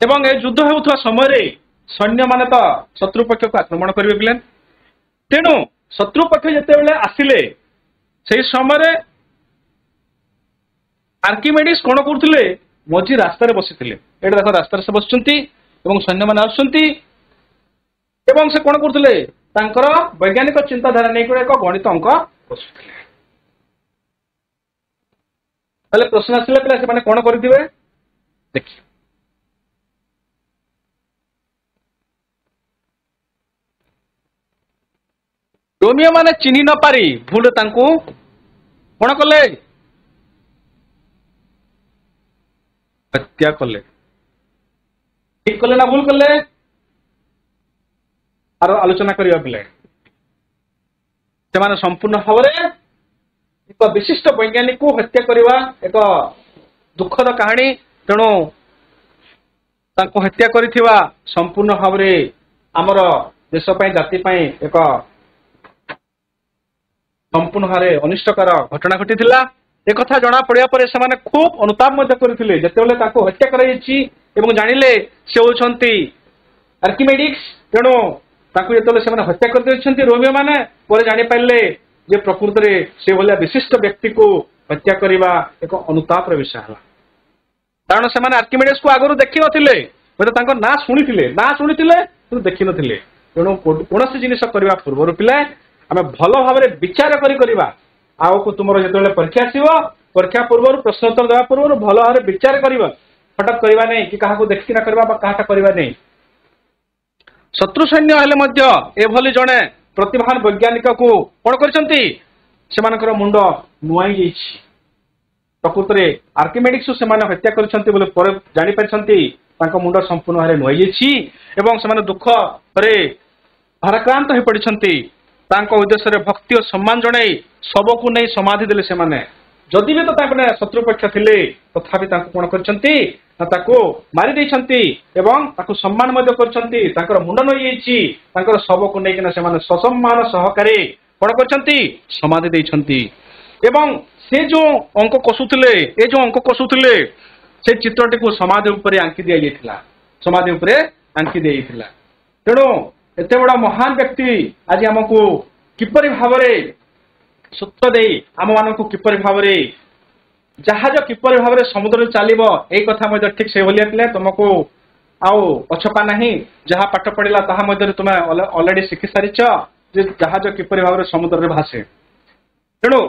A: ଏବଂ ଏ ଯୁଦ୍ଧ ହେଉଥିବା ସମୟରେ ସୈନ୍ୟମାନେ ତ ଶତ୍ରୁ ପକ୍ଷକୁ ଆକ୍ରମଣ କରିବେ ପିଲେ। ତେଣୁ ଶତ୍ରୁ ପକ୍ଷ ଯେତେବେଳେ ଆସିଲେ ସେହି ସମୟରେ ଆର୍କିମେଡିସ୍ କଣ କରୁଥିଲେ? ମଝି ରାସ୍ତାରେ ବସିଥିଲେ। ଏଇଟା ଦେଖ, ରାସ୍ତାରେ ସେ ବସିଛନ୍ତି ଏବଂ ସୈନ୍ୟମାନେ ଆସୁଛନ୍ତି ଏବଂ ସେ କଣ କରୁଥିଲେ? ତାଙ୍କର ବୈଜ୍ଞାନିକ ଚିନ୍ତାଧାରା ନେଇକି ଏକ ଗଣିତ ଅଙ୍କ କଷୁଥିଲେ। ତାହେଲେ ପ୍ରଶ୍ନ ଆସିଲା ପିଲା, ସେମାନେ କଣ କରିଥିବେ? ଦେଖ, ରୋମିଓ ମାନେ ଚିହ୍ନି ନ ପାରି ଭୁଲ ତାଙ୍କୁ କଣ କଲେ? ହତ୍ୟା କଲେ। ଠିକ କଲେ ନା ଭୁଲ କଲେ? ଆର ଆଲୋଚନା କରିବା ପିଲା। ସେମାନେ ସମ୍ପୂର୍ଣ୍ଣ ଭାବରେ ଏକ ବିଶିଷ୍ଟ ବୈଜ୍ଞାନିକକୁ ହତ୍ୟା କରିବା ଏକ ଦୁଃଖଦ କାହାଣୀ। ତେଣୁ ତାଙ୍କୁ ହତ୍ୟା କରିଥିବା ସମ୍ପୂର୍ଣ୍ଣ ଭାବରେ ଆମର ଦେଶ ପାଇଁ, ଜାତି ପାଇଁ ଏକ ସମ୍ପୂର୍ଣ୍ଣ ଭାବରେ ଅନିଷ୍ଟକର ଘଟଣା ଘଟିଥିଲା। ଏକଥା ଜଣା ପଡିବା ପରେ ସେମାନେ ଖୁବ୍ ଅନୁତାପ ମଧ୍ୟ କରିଥିଲେ। ଯେତେବେଳେ ତାଙ୍କୁ ହତ୍ୟା କରାଯାଇଛି ଏବଂ ଜାଣିଲେ ସେ ହେଉଛନ୍ତି ଆର୍କିମେଡିକ୍ସ, ତେଣୁ ତାଙ୍କୁ ଯେତେବେଳେ ସେମାନେ ହତ୍ୟା କରିଦେଇଛନ୍ତି ରୋମିଓ ମାନେ, ପରେ ଜାଣିପାରିଲେ ଯେ ପ୍ରକୃତରେ ସେଭଳିଆ ବିଶିଷ୍ଟ ବ୍ୟକ୍ତିକୁ ହତ୍ୟା କରିବା ଏକ ଅନୁତାପର ବିଷୟ ହେଲା। କାରଣ ସେମାନେ ଆର୍କିମେଡିକ୍ସକୁ ଆଗରୁ ଦେଖିନଥିଲେ, ହୁଏତ ତାଙ୍କ ନାଁ ଶୁଣିଥିଲେ କିନ୍ତୁ ଦେଖିନଥିଲେ। ତେଣୁ କୌଣସି ଜିନିଷ କରିବା ପୂର୍ବରୁ ପିଲା ଆମେ ଭଲ ଭାବରେ ବିଚାର କରିବା। ଆଗକୁ ତୁମର ଯେତେବେଳେ ପରୀକ୍ଷା ଆସିବ, ପରୀକ୍ଷା ପୂର୍ବରୁ ପ୍ରଶ୍ନୋତ୍ତର ଦେବା ପୂର୍ବରୁ ଭଲ ଭାବରେ ବିଚାର କରିବା। ହଠାତ୍ କରିବା ନାହିଁ କି କାହାକୁ ଦେଖିକିନା କରିବା ବା କାହାଟା କରିବା ନାହିଁ। ଶତ୍ରୁ ସୈନ୍ୟ ହେଲେ ମଧ୍ୟ ଏଭଳି ଜଣେ ପ୍ରତିଭାନ ବୈଜ୍ଞାନିକକୁ କଣ କରିଛନ୍ତି? ସେମାନଙ୍କର ମୁଣ୍ଡ ନୁଆଇ ଯାଇଛି। ପ୍ରକୃତରେ ଆର୍କିମେଡିକ୍ସକୁ ସେମାନେ ହତ୍ୟା କରିଛନ୍ତି ବୋଲି ପରେ ଜାଣିପାରିଛନ୍ତି ତାଙ୍କ ମୁଣ୍ଡ ସମ୍ପୂର୍ଣ୍ଣ ଭାବରେ ନୁଆଇ ଯାଇଛି ଏବଂ ସେମାନେ ଦୁଃଖରେ ଭାରାକ୍ରାନ୍ତ ହୋଇପଡ଼ିଛନ୍ତି। ତାଙ୍କ ଉଦ୍ଦେଶ୍ୟରେ ଭକ୍ତି ଓ ସମ୍ମାନ ଜଣାଇ ଶବକୁ ନେଇ ସମାଧି ଦେଲେ ସେମାନେ। ଯଦି ବି ତ ତାଙ୍କ ଶତ୍ରୁ ପକ୍ଷ ଥିଲେ ତଥାପି ତାଙ୍କୁ କଣ କରିଛନ୍ତି? ନା ତାକୁ ମାରି ଦେଇଛନ୍ତି ଏବଂ ତାକୁ ସମ୍ମାନ ମଧ୍ୟ କରିଛନ୍ତି। ତାଙ୍କର ମୁଣ୍ଡ ନଇଯାଇଛି, ତାଙ୍କର ଶବକୁ ନେଇକିନା ସେମାନେ ସସମ୍ମାନ ସହକାରେ କଣ କରିଛନ୍ତି? ସମାଧି ଦେଇଛନ୍ତି। ଏବଂ ସେ ଯୋଉ ଅଙ୍କ କଷୁଥିଲେ, ସେ ଚିତ୍ରଟିକୁ ସମାଧି ଉପରେ ଆଙ୍କି ଦିଆଯାଇଥିଲା। ତେଣୁ ଏତେ ବଡ଼ ମହାନ ବ୍ୟକ୍ତି ଆଜି ଆମକୁ କିପରି ଭାବରେ ସୂତ୍ର ଦେଇ ଆମମାନଙ୍କୁ କିପରି ଭାବରେ ଜାହାଜ କିପରି ଭାବରେ ସମୁଦ୍ରରେ ଚାଲିବ ଏଇ କଥା ମଧ୍ୟ ଠିକ ସେଭଳିଆ ପିଲା ତୁମକୁ ଆଉ ଅଛପା ନାହିଁ। ଯାହା ପାଠ ପଢିଲା ତାହା ମଧ୍ୟରେ ତୁମେ ଅଲରେଡି ଶିଖି ସାରିଛ ଯେ ଜାହାଜ କିପରି ଭାବରେ ସମୁଦ୍ରରେ ଭାସେ। ତେଣୁ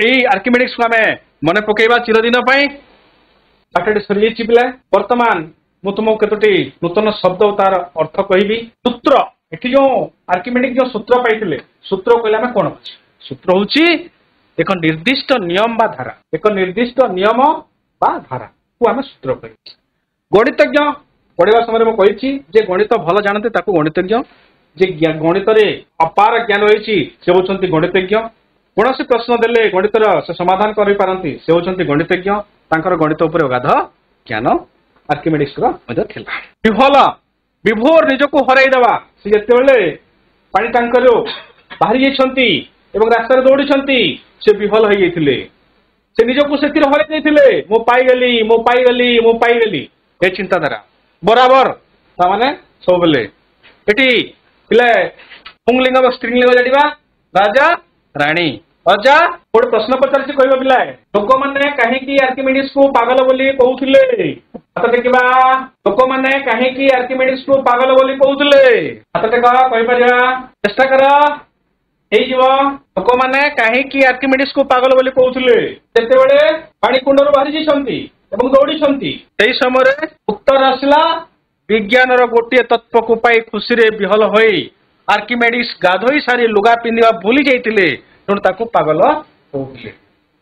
A: ଏଇ ଆର୍କିମେଡିକ୍ସକୁ ଆମେ ମନେ ପକେଇବା ଚିରଦିନ ପାଇଁ। ପାଠଟି ସରିଯାଇଛି ପିଲା। ବର୍ତ୍ତମାନ ମୁଁ ତୁମକୁ କେତୋଟି ନୂତନ ଶବ୍ଦ ଓ ତାର ଅର୍ଥ କହିବି। ସୂତ୍ର, ଏଠି ଯୋଉ ଆର୍କିମେଡିକ୍ସ ଯୋଉ ସୂତ୍ର ପାଇଥିଲେ, ସୂତ୍ର କହିଲେ ଆମେ କଣ ବୁଝୁ? ସୂତ୍ର ହଉଛି एक निर्दिष्ट नियम बा धारा, एक निर्दिष्ट नियम बा धारा को आम सूत्र कह। गणितज्ञ पढ़ा समय मैं कही जे गणित भल जानते ताकू गणितज्ञ, जे गणित अपार ज्ञान रही से होती गणितज्ञ, कौन सी प्रश्न देले गणितर से समाधान कर पारती से होती गणितज्ञ, तांकर गणित उपर अगाध ज्ञान आर्किमिडीज विफल विभोर निजको हरईदेवा से जिते पानी टांकर बाहरी जाइछंती एवं रास्तार दौड़ी से विफल हो जाइथिले, से निजको से हरई मु पाईगली मु पाईगली मु पाईगली ए चिंताधारा बराबर तामाने सब बेले एटी पिले पुंगलिंग और स्त्रीलिंग जानिबा राजा राणी अजा गोटे प्रश्न पचार कह पिला लोक मैंने कहीं आर्किमिडीज को पागल बोली कहते हाथ टेकवा लोक मैंने कहीं आर्किमिडीज को पागल बोली कहते हाथ टेक कहीपर चेष्टा कर लोक मैंने कहीं आर्किमिडीज को पागल बोली कहते जिते पाणीकुंड बाहरी जाइछंती दौड़ी से समय उत्तर आसला विज्ञान गोटे तत्व को पाई खुशी रे विहल हो आर्किमिडीज गाधोई सारी लुगा पिंधा भूली जाइतिले तेणु पागल कहते।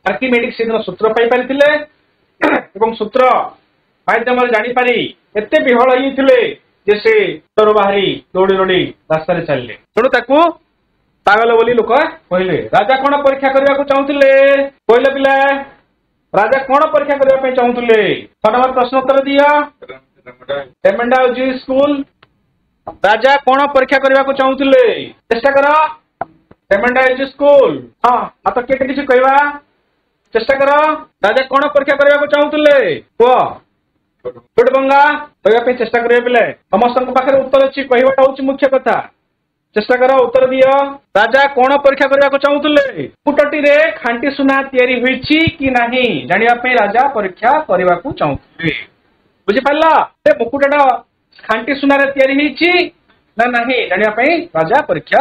A: आर्किमिडीज से दिन सूत्र पाई सूत्र माध्यम जानीपारी एते विहल होते से उत्तर बाहरी दौड़ी दौड़ी रास्तार चलिए तेणु पागल बोली लोक कहले। राजा कौन परीक्षा करने को चाहूले कहले पिला राजा कौन परीक्षा करने चाहूले 6 नंबर प्रश्न उत्तर दिया रेमेंडा स्कूल राजा कौन परीक्षा करने को चाहूले चेष्टा कर रेमेंडा स्कूल हाँ हाथ किए किसी कहवा चेष्टा कर राजा कौन परीक्षा करने को चाहूले कह टोटबंगा कहवाई चेष्टा करेंगे पिले समस्त पाखे उत्तर अच्छी कहवाटा हूँ मुख्य कथा चेष्टा कर उत्तर दियो राजा कौन परीक्षा करने को चाहूले मुकुटटी रे खांटी सुना तैयारी होईची कि नहीं जानिबा राजा परीक्षा करने को चाहूले बुझिपार से मुकुटा खांटी सुना तैयारी होईची ना नहीं जानिबा राजा परीक्षा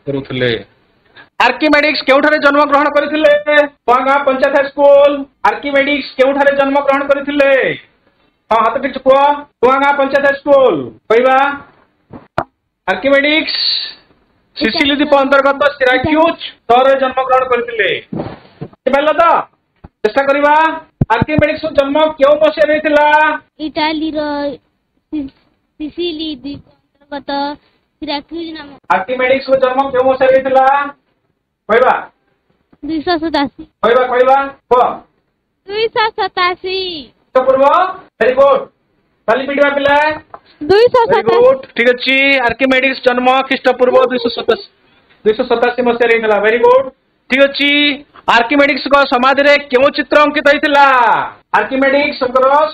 A: करुले। आर्किमिडीज केउठारे जन्म ग्रहण करथिले गाँ पंचायत हाई स्कूल आर्किमिडीज केउठारे जन्म ग्रहण करथिले हाँ हाथ टेक कह गाँ पंचायत हाई स्कूल कहवा आर्किमिडीज सिसिली द्वीप अंतर्गत सिराक्यूज सहर जन्म ग्रहण करथिले तो चेष्टा करवा आर्किमिडीज जन्म क्यों मसीह रहीथिला
B: इटाली रो सिसिली द्वीप अंतर्गत सिराक्यूज नाम
A: आर्किमिडीज जन्म क्यों मसीह रहीथिला कहवा
B: 287
A: कहवा कहवा कह
B: 287
A: तो पूर्व वेरी गुड ताली पिटवा पिला
B: 287
A: ठीक अच्छी आर्किमिडीज जन्म ख्रीष्टपूर्व 287 मसीह रहीथिला वेरी गुड ठीक अच्छी आर्किमिडीज समाज रे क्यों चित्र अंकित होइतिला आर्किमिडीज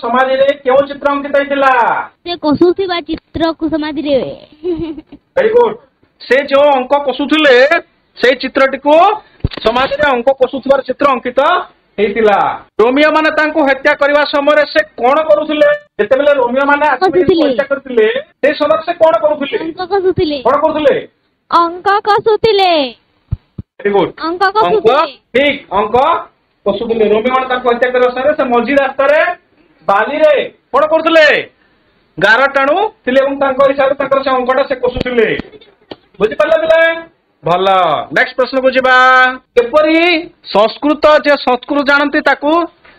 A: समाज रे क्यों चित्र अंकित होइतिला
B: से कसुथिबा चित्र को समाज रे
A: वेरी गुड से जो अंक कसुथिले से चित्रटी को समाज रे अंक कसुथिबार चित्र अंकित रोमियो माने तांको हत्या करने समय से कौन करुले जिते रोमियो माने हत्या करथिले से समय से कौन करुले
B: अंक कसुथिले
A: कौन करुले
B: अंक कसुथिले
A: वेरी गुड
B: अंक कसुथिले
A: ठीक अंक कसुथिले रोमियो माने तांको हत्या करने समय से मझी रास्ता रे बाली रे कौन करुले गार टाणु थिले एवं तांको हिसाब तांकर से अंकटा से कसुथिले बुझि पाले बिले भल। नेक्स्ट प्रश्न को जीवा केपरी संस्कृत जे संस्कृत जानती ताकू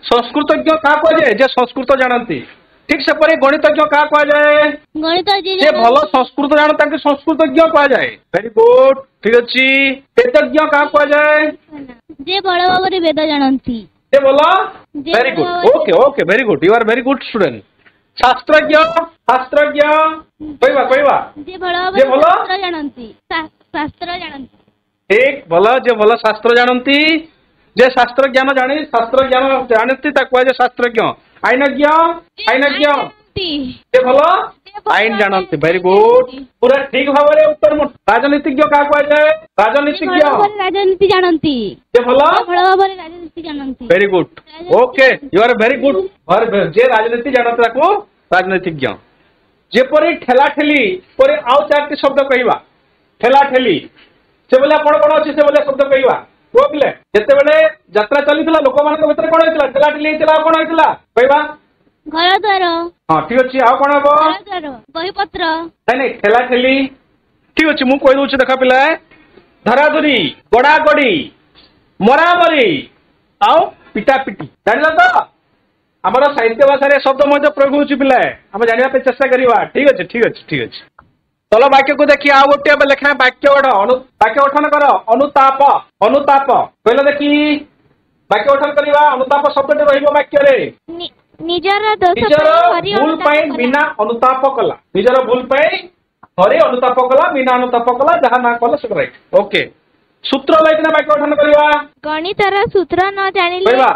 A: संस्कृतज्ञ क्या कहुए जे संस्कृत जानती ठीक सेपरी गणितज्ञ क्या कहुए
B: गणितज्ञ
A: जे भल संस्कृत जानता संस्कृतज्ञ कहुए वेरी गुड ठीक अच्छी वेदज्ञ क्या कहुए
B: जे बड़ भाव वेद जानती
A: जे भल very good okay okay very good you are very good student शास्त्रज्ञ शास्त्रज्ञ कहवा कहवा
B: जे भल शास्त्र जानती शास्त्र जानती
A: ठीक भल जे भल शास्त्र जानती जे शास्त्र ज्ञान जानी शास्त्र ज्ञान जानती जे शास्त्रज्ञ आईनज्ञ आईनज्ञ जे भल आईन जानती वेरी गुड पूरा ठीक भाव उत्तर राजनीतिज्ञ क्या कहुए राजनीतिज्ञ
B: राजनीति जानती
A: जे भल
B: राजनीति जानती
A: very good okay you are very good जे राजनीति जानती राजनीतिज्ञ जेपरी ठेला ठेली पर आउ 4टी शब्द कहवा ठेला ठेली से बोले कौन कौन अच्छी से बोले शब्द कहवा कह पिले जिते यात्रा चली लोक मान भर कौन होता ठेला ठेली कौन होता कहवा
B: घर द्वार
A: हाँ ठीक अच्छे आउ कौन हम
B: बहीपत्र
A: नहीं ठेला ठेली ठीक अच्छे मुझे कही दूसरी देख पिला धराधरी गड़ा गड़ी ମରାମରି ଆଉ ପିଟାପିଟି ଜାଣିଲ ତ ଆମର ସାହିତ୍ୟ ଭାଷାରେ ଶବ୍ଦ ମଧ୍ୟ ପ୍ରୟୋଗ ହେଉଛି ପିଲା ଆମେ ଜାଣିବା ପାଇଁ ଚେଷ୍ଟା କରିବା ଠିକ ଅଛି ଠିକ ଅଛି ଠିକ ଅଛି ଚଲ ବାକ୍ୟକୁ ଦେଖି ଆଉ ଗୋଟିଏ ଲେଖା ବାକ୍ୟ ବାକ୍ୟ ଗଠନ କର ଅନୁତାପ ଅନୁତାପ କହିଲ ଦେଖି ବାକ୍ୟ ଗଠନ କରିବା ଅନୁତାପ ଶବ୍ଦଟି ରହିବ ବାକ୍ୟରେ
B: ନିଜର ଦୋଷ
A: ନିଜର
B: ପାଇଁ
A: ଭୁଲ ପାଇଁ ବିନା ଅନୁତାପ କଲା ନିଜର ଭୁଲ ପାଇଁ ହରି ଅନୁତାପ କଲା ବିନା ଅନୁତାପ କଲା ଯାହା ନା କଲା ସେଟା ରାଇଟ୍ ଓକେ ସୂତ୍ର ଲାଗିନା ବାକ୍ୟ ଗଠନ କରିବା
B: ଗଣିତର ସୂତ୍ର ନ ଜାଣିଲେ
A: କହିବା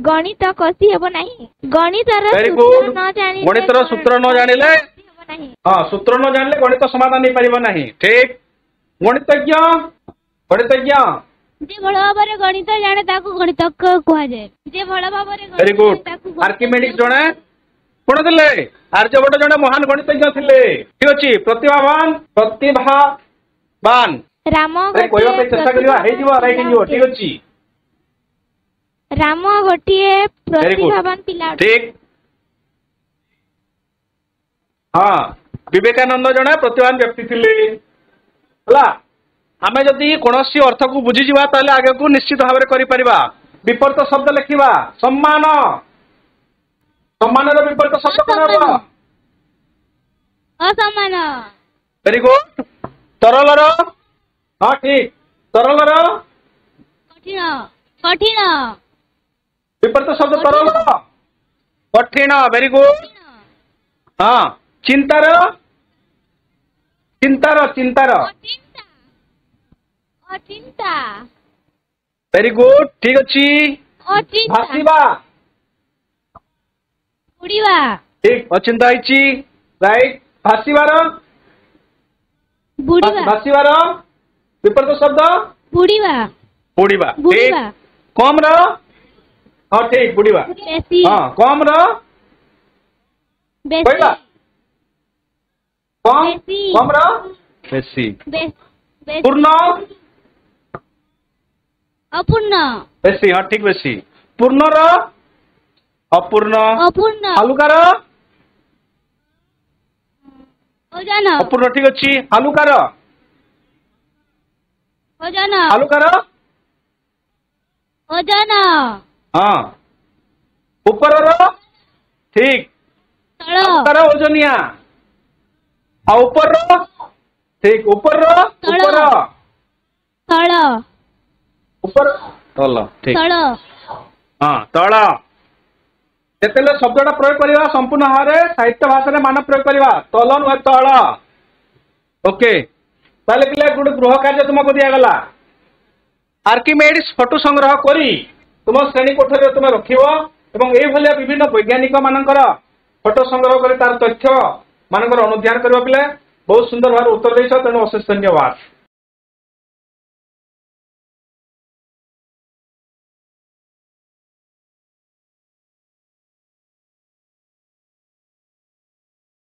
B: ଗଣିତ କଷି ହେବ ନାହିଁ ଗଣିତର
A: Very
B: ସୂତ୍ର
A: good.
B: ନ ଜାଣିଲେ
A: ଗଣିତର ସୂତ୍ର ନ ଜାଣିଲେ
B: ହେବ ନାହିଁ
A: ହଁ ସୂତ୍ର ନ ଜାଣିଲେ ଗଣିତ ସମାଧାନ ହେଇପାରିବ ନାହିଁ ଠିକ ଗଣିତଜ୍ଞ
B: ଯେ ଭଲ ଭାବରେ ଗଣିତ ଜାଣେ ତାକୁ ଗଣିତଜ୍ଞ କୁହାଯାଏ ଯେ ଭଲ ଭାବରେ
A: ଭେରି
B: ଗଣିତ
A: ଗୁଡ
B: ଜାଣେ ତାକୁ
A: ଆର୍କିମେଡିକ୍ସ ଜଣେ କଣ ଥିଲେ ଆର୍ଯ୍ୟଭଟ୍ଟ ଜଣେ ମହାନ ଗଣିତଜ୍ଞ ଥିଲେ ଠିକ ଅଛି ପ୍ରତିଭାବାନ
B: ରାମ
A: କହିବା ପାଇଁ ଚେଷ୍ଟା କରିବା ହେଇଯିବ ରାଇଟ୍ ହେଇଯିବ ଠିକ ଅଛି
B: ରାମ ଗୋଟିଏ
A: ଭେରି ଗୁଡ
B: ପ୍ରତିଭାବାନ ପିଲା ଅଟେ।
A: ଠିକ ହଁ ବିବେକାନନ୍ଦ ଜଣେ ପ୍ରତିଭାବାନ ବ୍ୟକ୍ତି ଥିଲେ ହେଲା ଆମେ ଯଦି କୌଣସି ଅର୍ଥକୁ ବୁଝିଯିବା ତାହେଲେ ଆଗକୁ ନିଶ୍ଚିତ ଭାବରେ କରିପାରିବା ବିପରୀତ ଶବ୍ଦ ଲେଖିବା ସମ୍ମାନ ସମ୍ମାନର ବିପରୀତ ଶବ୍ଦ କଣ ହେବ
B: ଅସମ୍ମାନ
A: ଭେରି ଗୁଡ ତରଲର ହଁ ଠିକ ତରଲର
B: କଠିନ କଠିନ
A: ବିପରୀତ ଶବ୍ଦ ତରଲ କଠିନ ଭେରି ଗୁଡ ହଁ ଚିନ୍ତାର ଚିନ୍ତାର ଚିନ୍ତାର
B: ଅଚିନ୍ତା ଅଚିନ୍ତା
A: ଭେରି ଗୁଡ ଠିକ ଅଛି
B: ଅଚିନ୍ତା
A: ଭାସିବା
B: ଉଡ଼ିବା
A: ଠିକ ଅଚିନ୍ତା ହେଇଛି ରାଇଟ ଭାସିବାର
B: ବୁଡ଼ିବା
A: ଭାସିବାର ବିପରୀତ ଶବ୍ଦ
B: ବୁଡ଼ିବା
A: ବୁଡ଼ିବା ଠିକ
B: ବୁଡ଼ିବା
A: କମର ହଁ ଠିକ ବୁଡ଼ିବା
B: ବେଶୀ
A: ହଁ କମର
B: ବେଶୀ
A: କହିବା କମ
B: ବେଶୀ
A: କମର ବେଶୀ
B: ବେଶୀ
A: ପୂର୍ଣ୍ଣ
B: ଅପୂର୍ଣ୍ଣ
A: ବେଶୀ ହଁ ଠିକ ବେଶୀ ପୂର୍ଣ୍ଣର ଅପୂର୍ଣ୍ଣ
B: ଅପୂର୍ଣ୍ଣ
A: ହାଲୁକାର
B: ଓଜନ
A: ଅପୂର୍ଣ୍ଣ ଠିକ ଅଛି ହାଲୁକାର
B: ଓଜନ
A: ହାଲୁକାର
B: ଓଜନ
A: ହଁ ଉପରର ଠିକ
B: ତଳ
A: ହାଲୁକାର ଓଜନିଆ ଆଉ ଉପରର ଠିକ ଉପରର
B: ତଳ।
A: ଉପର
B: ତଳ
A: ଉପର ତଳ ଠିକ
B: ତଳ
A: ହଁ ତଳ ଯେତେବେଳେ ଶବ୍ଦଟା ପ୍ରୟୋଗ କରିବା ସମ୍ପୂର୍ଣ୍ଣ ଭାବରେ ସାହିତ୍ୟ ଭାଷାରେ ମାନ ପ୍ରୟୋଗ କରିବା ତଳ ନୁହେଁ ତଳ ଓକେ ତାହେଲେ ପିଲା ଗୋଟେ ଗୃହ କାର୍ଯ୍ୟ ତୁମକୁ ଦିଆଗଲା ଆର୍କିମେଡିସ୍ ଫଟୋ ସଂଗ୍ରହ କରି ତୁମ ଶ୍ରେଣୀ କୋଠରୀରେ ତୁମେ ରଖିବ ଏବଂ ଏଇଭଳିଆ ବିଭିନ୍ନ ବୈଜ୍ଞାନିକ ମାନଙ୍କର ଫଟୋ ସଂଗ୍ରହ କରି ତାର ତଥ୍ୟ ମାନଙ୍କର ଅନୁଧ୍ୟାନ କରିବା ପିଲା ବହୁତ ସୁନ୍ଦର ଭାବରେ ଉତ୍ତର ଦେଇଛ ତେଣୁ ଅଶେଷ ଧନ୍ୟବାଦ।